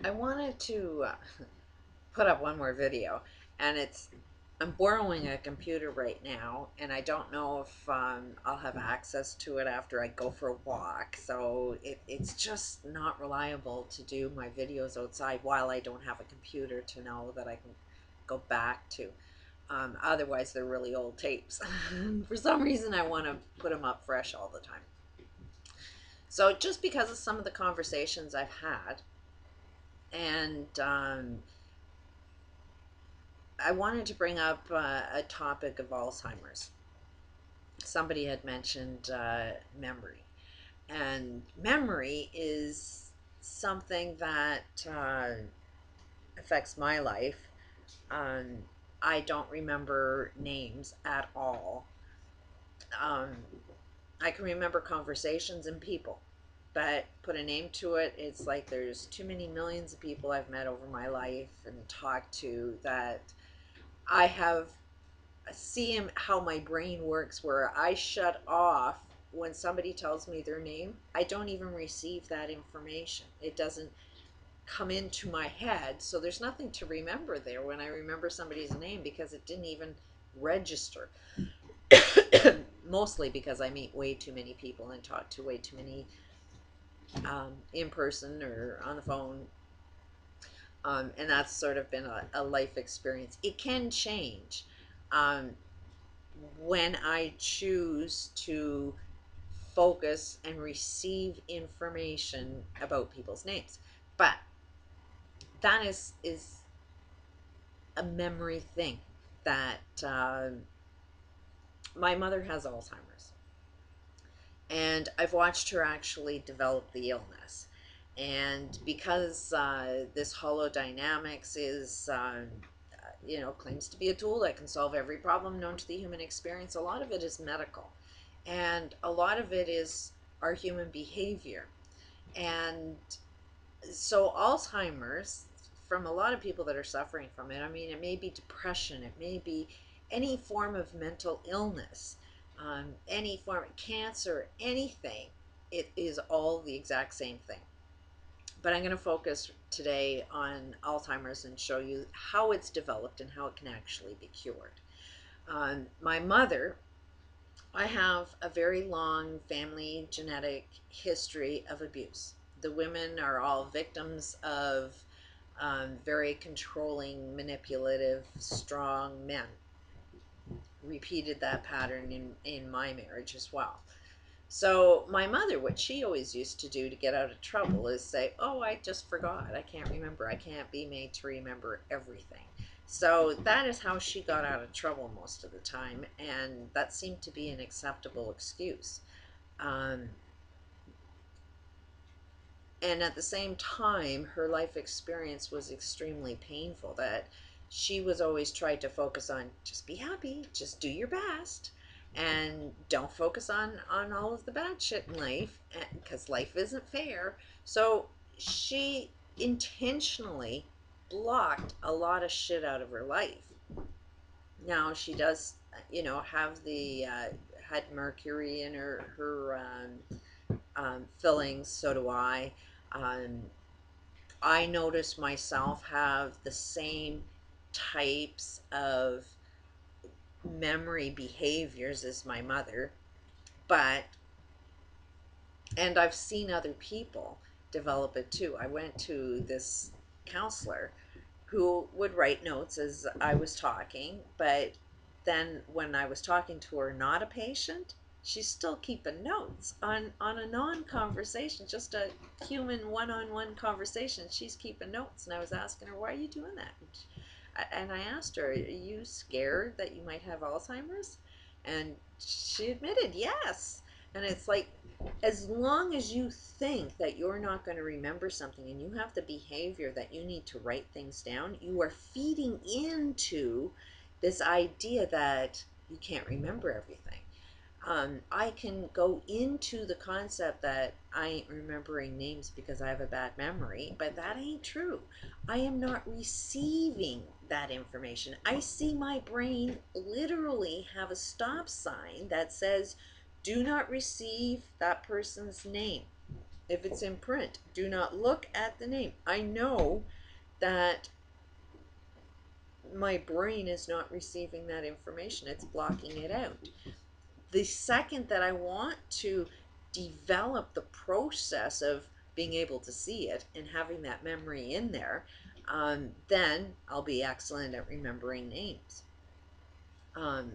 I wanted to put up one more video, and I'm borrowing a computer right now, and I don't know if I'll have access to it after I go for a walk. So it's just not reliable to do my videos outside while I don't have a computer to know that I can go back to. Otherwise, they're really old tapes. For some reason, I want to put them up fresh all the time. So just because of some of the conversations I've had, and I wanted to bring up a topic of Alzheimer's. Somebody had mentioned memory, and memory is something that affects my life. Um, I don't remember names at all. Um, I can remember conversations and people, but put a name to it, it's like there's too many millions of people I've met over my life and talked to that I have see how my brain works, where I shut off when somebody tells me their name. I don't even receive that information. It doesn't come into my head. So there's nothing to remember there when I remember somebody's name, because it didn't even register. Mostly because I meet way too many people and talk to way too many in person or on the phone. And that's sort of been a life experience. It can change. Um, when I choose to focus and receive information about people's names. But that is a memory thing that my mother has Alzheimer's, and I've watched her actually develop the illness. And because this holodynamics is claims to be a tool that can solve every problem known to the human experience, a lot of it is medical, and a lot of it is our human behavior. And so Alzheimer's, from a lot of people that are suffering from it, I mean, it may be depression, it may be any form of mental illness, any form of cancer, anything. It is all the exact same thing. But I'm going to focus today on Alzheimer's and show you how it's developed and how it can actually be cured. My mother, I have a very long family genetic history of abuse. The women are all victims of very controlling, manipulative, strong men. Repeated that pattern in my marriage as well. So my mother, what she always used to do to get out of trouble is say, "Oh, I just forgot. I can't remember. I can't be made to remember everything." So that is how she got out of trouble most of the time, and that seemed to be an acceptable excuse. Um, and at the same time, her life experience was extremely painful. That she was always tried to focus on, just be happy, just do your best, and don't focus on all of the bad shit in life, because life isn't fair. So she intentionally blocked a lot of shit out of her life. Now she does, have the had mercury in her fillings. So do I. Um, I notice myself have the same types of memory behaviors as my mother, but, and I've seen other people develop it too. I went to this counselor who would write notes as I was talking, but then when I was talking to her, not a patient, she's still keeping notes on a non-conversation, just a human one-on-one conversation. She's keeping notes, and I was asking her, "Why are you doing that?" And I asked her, "Are you scared that you might have Alzheimer's?" And she admitted yes. And it's like, as long as you think that you're not going to remember something and you have the behavior that you need to write things down, you are feeding into this idea that you can't remember everything. I can go into the concept that I ain't remembering names because I have a bad memory, but that ain't true. I am not receiving that information. I see my brain literally have a stop sign that says, "Do not receive that person's name." If it's in print, do not look at the name. I know that my brain is not receiving that information. It's blocking it out. The second that I want to develop the process of being able to see it and having that memory in there, then I'll be excellent at remembering names. Um,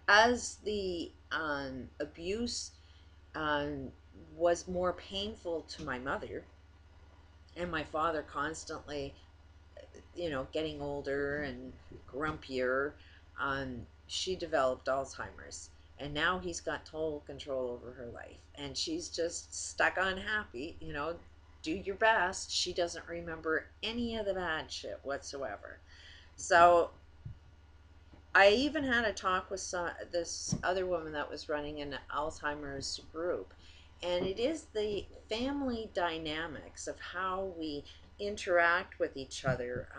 as the abuse was more painful to my mother, and my father constantly, getting older and grumpier, she developed Alzheimer's. And now he's got total control over her life. And she's just stuck on happy, do your best. She doesn't remember any of the bad shit whatsoever. So I even had a talk with this other woman that was running an Alzheimer's group. And it is the family dynamics of how we interact with each other.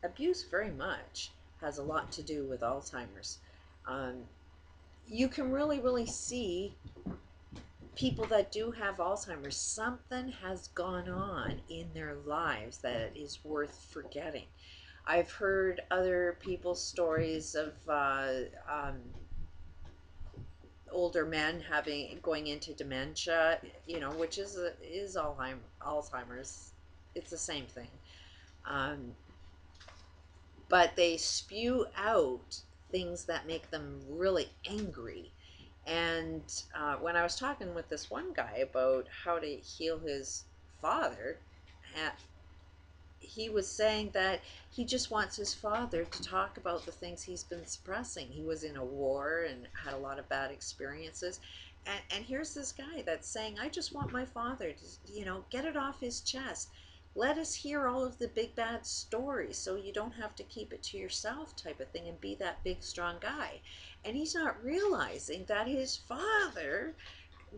Abuse very much has a lot to do with Alzheimer's. You can really, really see people that do have Alzheimer's, something has gone on in their lives that is worth forgetting. I've heard other people's stories of older men going into dementia, which is Alzheimer's. It's the same thing. But they spew out things that make them really angry. And when I was talking with this one guy about how to heal his father, he was saying that he just wants his father to talk about the things he's been suppressing. He was in a war and had a lot of bad experiences. And here's this guy that's saying, I just want my father to, get it off his chest. Let us hear all of the big bad stories so you don't have to keep it to yourself, type of thing, and be that big strong guy. And he's not realizing that his father,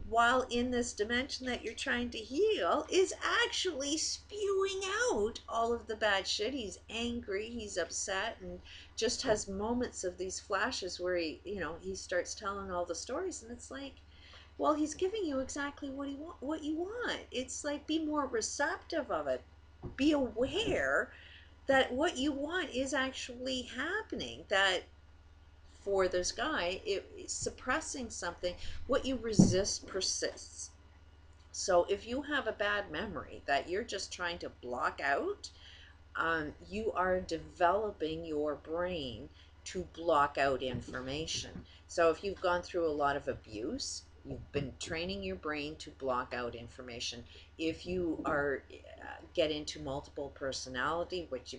while in this dimension that you're trying to heal, is actually spewing out all of the bad shit. He's angry, he's upset, and just has moments of these flashes where he starts telling all the stories, and it's like, well, he's giving you exactly what you want. It's like, be more receptive of it. Be aware that what you want is actually happening. That for this guy, it's suppressing something. What you resist persists. So if you have a bad memory that you're just trying to block out, you are developing your brain to block out information. So if you've gone through a lot of abuse, you've been training your brain to block out information. If you are get into multiple personality, which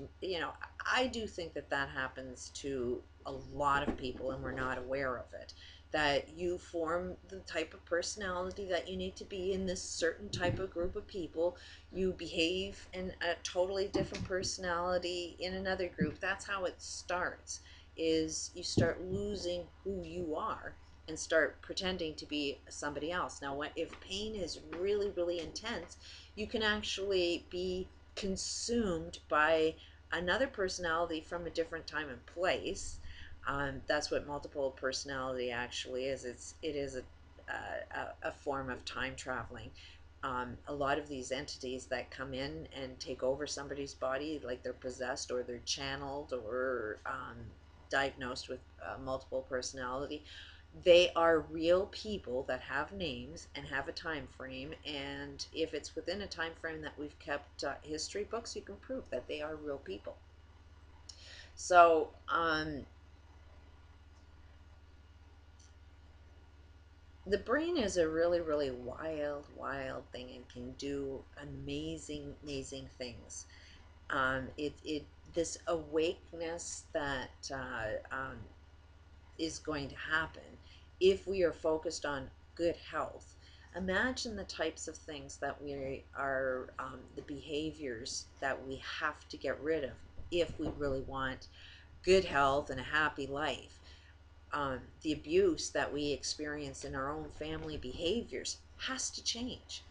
I do think that happens to a lot of people, and we're not aware of it. That you form the type of personality that you need to be in this certain type of group of people. You behave in a totally different personality in another group. That's how it starts. Is you start losing who you are and start pretending to be somebody else. Now, if pain is really, really intense, you can actually be consumed by another personality from a different time and place. That's what multiple personality actually is. It is a form of time traveling. A lot of these entities that come in and take over somebody's body, like they're possessed or they're channeled or diagnosed with multiple personality, they are real people that have names and have a time frame. And if it's within a time frame that we've kept history books, you can prove that they are real people. So the brain is a really, really wild thing and can do amazing things. This awakeness that is going to happen if we are focused on good health. Imagine the types of things that we are, the behaviors that we have to get rid of if we really want good health and a happy life. The abuse that we experience in our own family behaviors has to change.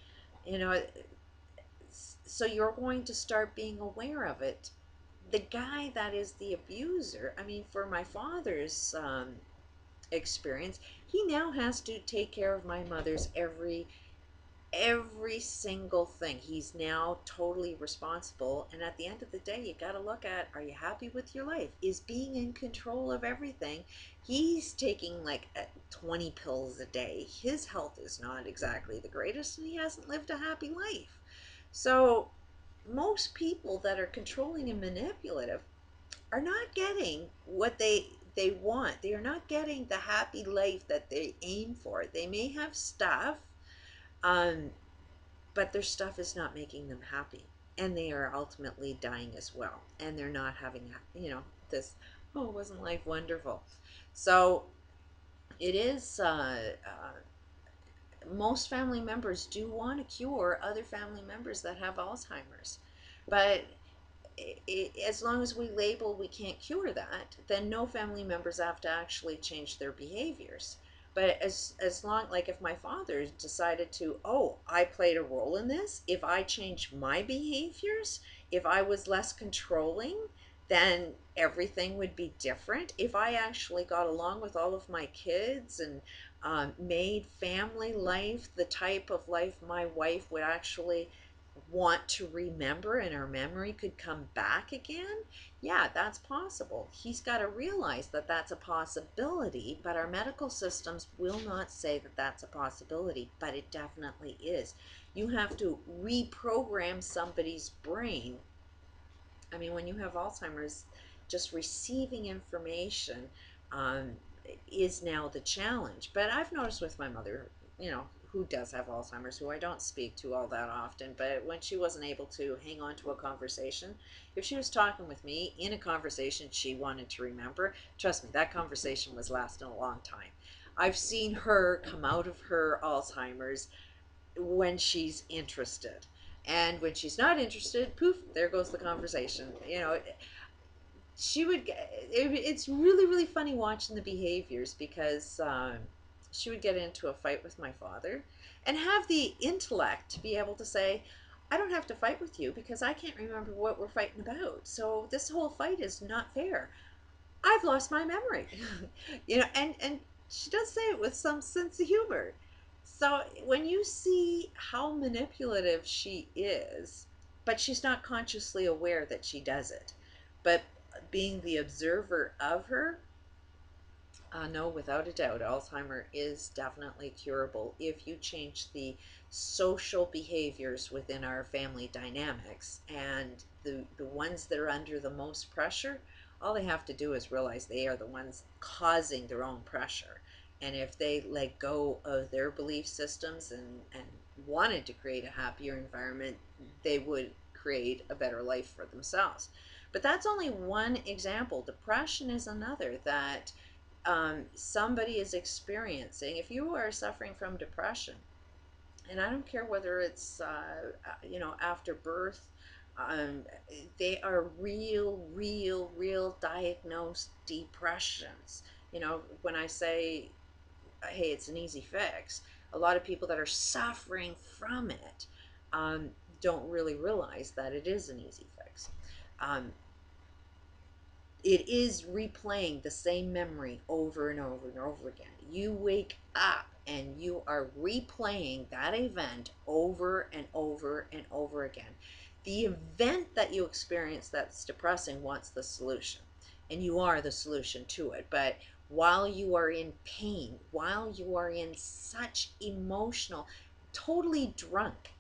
So you're going to start being aware of it. The guy that is the abuser, for my father's experience, he now has to take care of my mother's every every single thing. He's now totally responsible. And at the end of the day, you got to look at, are you happy with your life? Is being in control of everything? He's taking like 20 pills a day. His health is not exactly the greatest, and he hasn't lived a happy life. So most people that are controlling and manipulative are not getting what they want. They are not getting the happy life that they aim for. They may have stuff, um, but their stuff is not making them happy, and they are ultimately dying as well, and they're not having, this, oh, wasn't life wonderful? So it is, most family members do want to cure other family members that have Alzheimer's, but as long as we label we can't cure that, then no family members have to actually change their behaviors. But as long, like if my father decided to, oh, I played a role in this, if I changed my behaviors, if I was less controlling, then everything would be different. If I actually got along with all of my kids and made family life the type of life my wife would actually want to remember, and our memory could come back again, yeah, that's possible. He's got to realize that that's a possibility, but our medical systems will not say that that's a possibility, but it definitely is. You have to reprogram somebody's brain. I mean, when you have Alzheimer's, just receiving information um, is now the challenge. But I've noticed with my mother, who does have Alzheimer's, who I don't speak to all that often, but when she wasn't able to hang on to a conversation, if she was talking with me in a conversation she wanted to remember, trust me, that conversation was lasting a long time. I've seen her come out of her Alzheimer's when she's interested. And when she's not interested, poof, there goes the conversation. She would get, it's really, really funny watching the behaviors, because she would get into a fight with my father and have the intellect to be able to say, I don't have to fight with you because I can't remember what we're fighting about. So this whole fight is not fair. I've lost my memory. And she does say it with some sense of humor. So when you see how manipulative she is, but she's not consciously aware that she does it, but being the observer of her, no, without a doubt, Alzheimer is definitely curable if you change the social behaviors within our family dynamics. And the ones that are under the most pressure, all they have to do is realize they are the ones causing their own pressure. And if they let go of their belief systems and wanted to create a happier environment, they would create a better life for themselves. But that's only one example. Depression is another that somebody is experiencing. If you are suffering from depression, and I don't care whether it's after birth, um, they are real diagnosed depressions. When I say, hey, it's an easy fix, a lot of people that are suffering from it um, don't really realize that it is an easy fix. Um, it is replaying the same memory over and over and over again. You wake up and you are replaying that event over and over and over again. The event that you experience that's depressing wants the solution, and you are the solution to it. But while you are in pain, while you are in such emotional, totally drunk,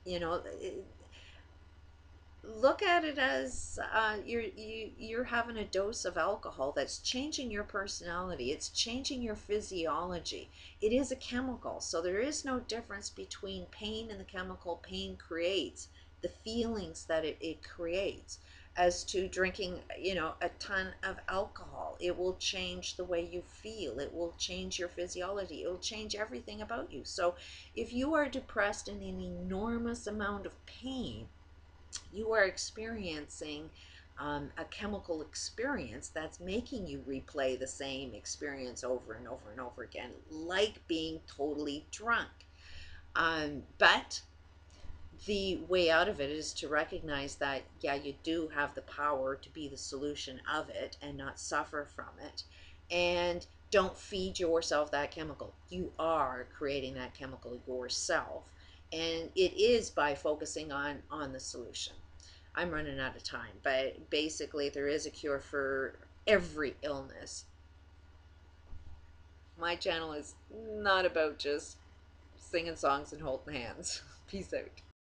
look at it as you're having a dose of alcohol that's changing your personality. It's changing your physiology. It is a chemical, so there is no difference between pain and the chemical pain creates, the feelings that it creates. As to drinking a ton of alcohol, it will change the way you feel. It will change your physiology. It will change everything about you. So if you are depressed in an enormous amount of pain, you are experiencing a chemical experience that's making you replay the same experience over and over and over again, like being totally drunk. But the way out of it is to recognize that, yeah, you do have the power to be the solution of it and not suffer from it. And don't feed yourself that chemical. You are creating that chemical yourself. And it is by focusing on the solution. I'm running out of time, but basically there is a cure for every illness. My channel is not about just singing songs and holding hands. Peace out.